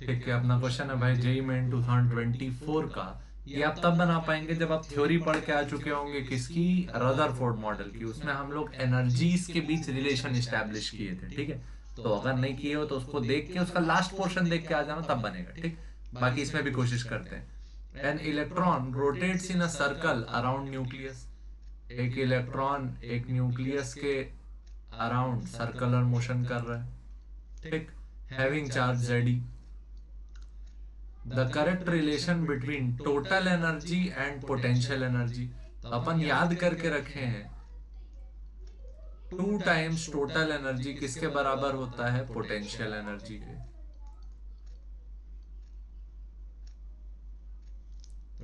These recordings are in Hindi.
ठीक है, अपना क्वेश्चन है भाई जेई मेन 2024 का। ये आप तब बना पाएंगे जब आप थ्योरी पढ़ के आ चुके होंगे किसकी, रदरफोर्ड मॉडल की। उसमें हम लोग एनर्जीज के बीच रिलेशन इस्टेब्लिश किए थे, ठीक है। तो अगर नहीं किए हो तो उसको देख के, उसका लास्ट पोर्शन देख के आ जाना, तब बनेगा, ठीक। बाकी इसमें भी कोशिश करते हैं। An electron rotates in a circle around nucleus. एक इलेक्ट्रॉन एक न्यूक्लियस के अराउंड सर्कुलर मोशन कर रहा है, ठीक। Having charge JD. The correct relation between total energy and potential energy. तो अपन याद करके रखे हैं, 2 टाइम्स टोटल एनर्जी किसके बराबर होता है, पोटेंशियल एनर्जी के।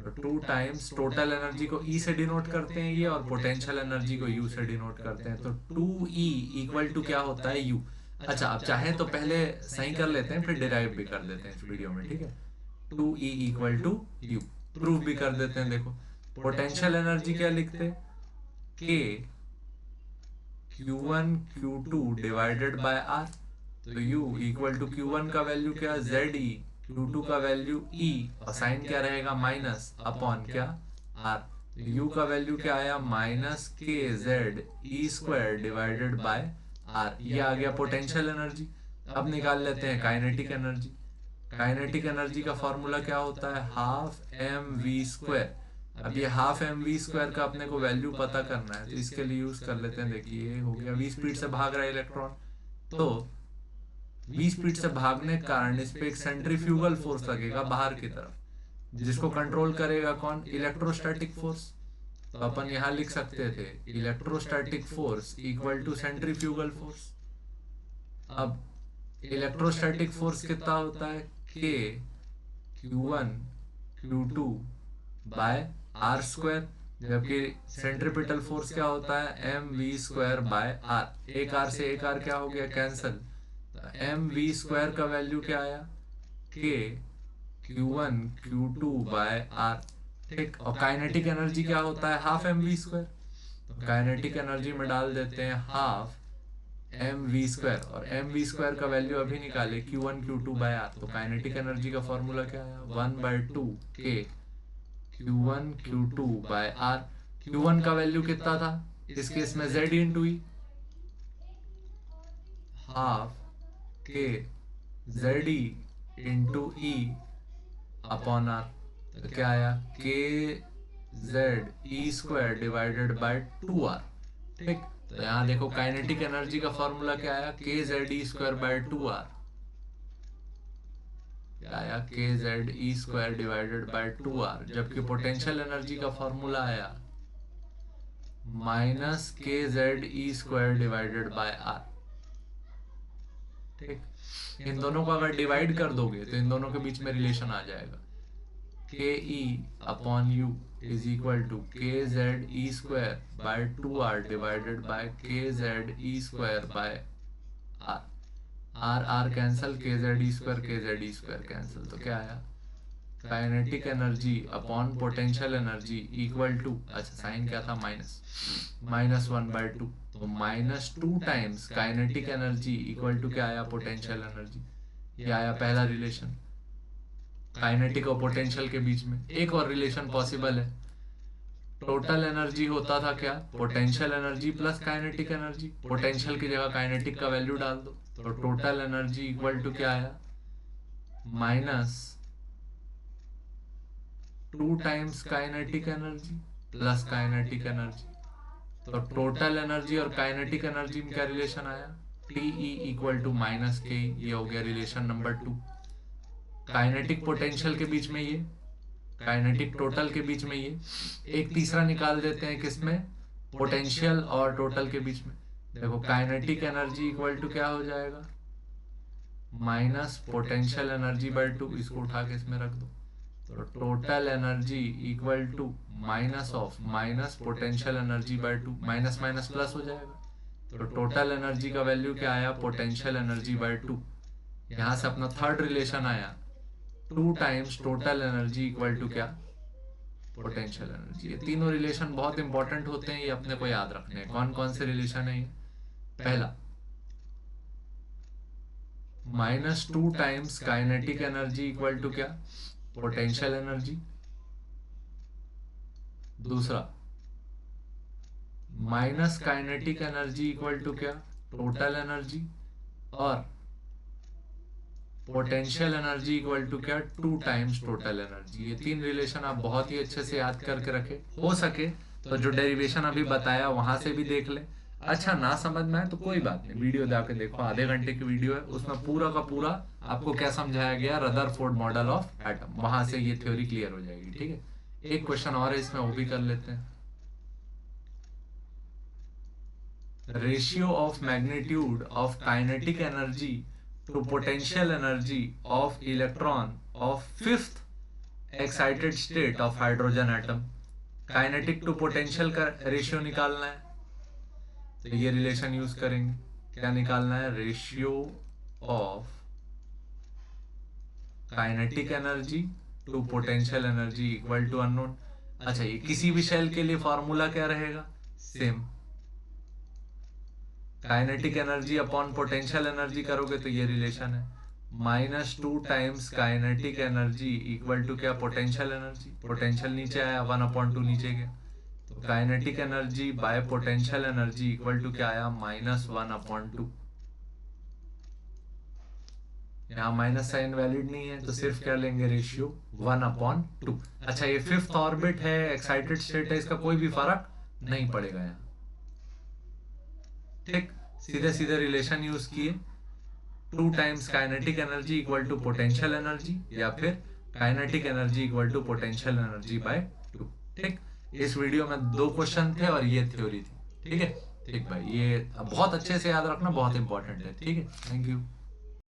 तो 2 टाइम्स टोटल एनर्जी को ई से डिनोट करते हैं ये, और पोटेंशियल एनर्जी को यू से डिनोट करते हैं। तो 2E इक्वल टू क्या होता है, यू। अच्छा, आप चाहें तो पहले सही कर लेते हैं, फिर डिराइव भी कर लेते हैं इस वीडियो में, ठीक है। 2E equal to you, proof भी कर देते हैं। देखो, पोटेंशियल एनर्जी क्या लिखते, K Q1 Q2 divided by R. तो U इक्वल टू Q1 का वैल्यू क्या, ZE, Q2 का वैल्यू E, और साइन क्या रहेगा, माइनस अपॉन क्या, R। तो U का वैल्यू क्या आया, minus K Z E square divided by R. ये आ गया पोटेंशियल एनर्जी। अब निकाल लेते हैं काइनेटिक एनर्जी। काइनेटिक एनर्जी का फॉर्मूला क्या होता है, हाफ एम वी स्क्वायर। अब ये हाफ एम वी स्क्वायर का अपने को वैल्यू पता करना है, तो इसके लिए यूज कर लेते हैं। देखिए, ये हो गया वी स्पीड से भाग रहा है इलेक्ट्रॉन, तो वी स्पीड से भागने के कारण इस पे एक सेंट्रीफ्यूगल फोर्स लगेगा बाहर की तरफ, जिसको कंट्रोल करेगा कौन, इलेक्ट्रोस्टैटिक फोर्स। तो अपन यहां लिख सकते थे electrostatic force equal to centrifugal force. अब इलेक्ट्रोस्टैटिक फोर्स कितना होता है, K Q1 Q2 by R square, जबकि सेंट्रीपिटल फोर्स क्या होता है, M V square by R. एक आर से एक आर क्या हो गया, कैंसल। एम वी स्क्वायर का वैल्यू क्या आया, के Q1 Q2 बाय आर, ठीक। और काइनेटिक एनर्जी क्या होता है, हाफ एम वी स्क्वायर। तो काइनेटिक एनर्जी में डाल देते हैं हाफ एम वी स्क्वायर, और एम वी स्क्वायर का वैल्यू अभी निकाले, Q1 Q2 बाय आर। तो काइनेटिक एनर्जी का फॉर्मूला क्या आया, 1/2 के Q1 Q2 by are. Q1 का वैल्यू कितना था इस केस में, Z into E, half K ZE into E upon R. तो क्या आया, K Z E square divided by 2R, ठीक। तो यहाँ देखो काइनेटिक एनर्जी का फॉर्मूला क्या आया, K Z E square by 2R। क्या आया, K Z E square divided by 2R। जबकि पोटेंशियल एनर्जी का फॉर्मूला आया minus K Z E square divided by R, ठीक। इन दोनों को अगर डिवाइड कर दोगे तो इन दोनों के बीच में रिलेशन आ जाएगा, K E upon U is equal to K Z E square by 2R divided by K Z E square by R. R R cancel, K Z E square cancel. तो क्या आया, kinetic energy upon potential energy equal to, अच्छा साइन क्या था, -1/2। तो -2 times kinetic energy equal to क्या आया, पोटेंशियल एनर्जी। ये आया पहला रिलेशन काइनेटिक और पोटेंशियल के बीच में। एक और रिलेशन पॉसिबल है, टोटल एनर्जी होता था क्या, potential energy plus kinetic energy. Potential की जगह काइनेटिक का वैल्यू डाल दो, तो टोटल एनर्जी इक्वल टू क्या आया, -2 times kinetic energy plus kinetic energy. तो टोटल एनर्जी और काइनेटिक एनर्जी में क्या रिलेशन आया, TE इक्वल टू -K। ये हो गया रिलेशन नंबर 2। काइनेटिक पोटेंशियल के बीच में ये, काइनेटिक टोटल के बीच में ये। एक तीसरा निकाल देते हैं किसमें, पोटेंशियल और टोटल के बीच में। देखो काइनेटिक एनर्जी इक्वल टू क्या हो जाएगा, माइनस पोटेंशियल एनर्जी बाय 2। इसको उठा के इसमें रख दो, तो total energy equal to minus of minus potential energy by 2। Minus minus plus हो जाएगा, तो टोटल एनर्जी का वैल्यू क्या आया, पोटेंशियल एनर्जी बाय 2। यहां से अपना थर्ड रिलेशन आया, 2 times total energy equal to क्या, पोटेंशियल एनर्जी। ये तीनों रिलेशन बहुत इंपॉर्टेंट होते हैं, ये अपने को याद रखने हैं। कौन कौन से रिलेशन है ये, पहला -2 times kinetic energy equal to क्या, पोटेंशियल एनर्जी। दूसरा minus kinetic energy equal to क्या, टोटल एनर्जी। और पोटेंशियल एनर्जी इक्वल टू क्या, 2 टाइम्स टोटल एनर्जी। ये 3 रिलेशन आप बहुत ही अच्छे से याद करके रखे। हो सके तो जो डेरिवेशन अभी बताया वहां से भी देख ले। अच्छा ना समझ में आए तो कोई बात नहीं, वीडियो जाके देखो, आधे घंटे की वीडियो है, उसमें पूरा का पूरा आपको क्या समझाया गया, रदरफोर्ड मॉडल ऑफ एटम, वहां से ये थ्योरी क्लियर हो जाएगी। ठीक है, एक क्वेश्चन और है इसमें, वो भी कर लेते हैं। Ratio of magnitude of kinetic energy to potential energy of electron of 5th excited state of hydrogen atom. Kinetic to potential का रेशियो निकालना है, तो ये रिलेशन यूज करेंगे। क्या निकालना है, ratio of kinetic energy to potential energy equal to unknown. अच्छा, ये किसी भी शेल के लिए फॉर्मूला क्या रहेगा, same. Kinetic energy upon potential energy करोगे तो ये रिलेशन है, -2 times kinetic energy equal to क्या, पोटेंशियल एनर्जी। पोटेंशियल नीचे आया, 1/2 नीचे गया, तो kinetic energy by potential energy equal to क्या आया, -1/2। यहाँ माइनस साइन वैलिड नहीं है, तो सिर्फ क्या लेंगे, रेशियो 1/2। अच्छा, ये 5th ऑर्बिट है, एक्साइटेड स्टेट है, इसका कोई भी फर्क नहीं पड़ेगा यहाँ। ठीक, सीधे सीधे रिलेशन यूज किए, 2 times kinetic energy equal to potential energy, या फिर kinetic energy equal to potential energy by 2। ठीक, इस वीडियो में 2 क्वेश्चन थे और ये थ्योरी थी। ठीक है, ठीक भाई, ये बहुत अच्छे से याद रखना, बहुत इंपॉर्टेंट है। ठीक है, थैंक यू।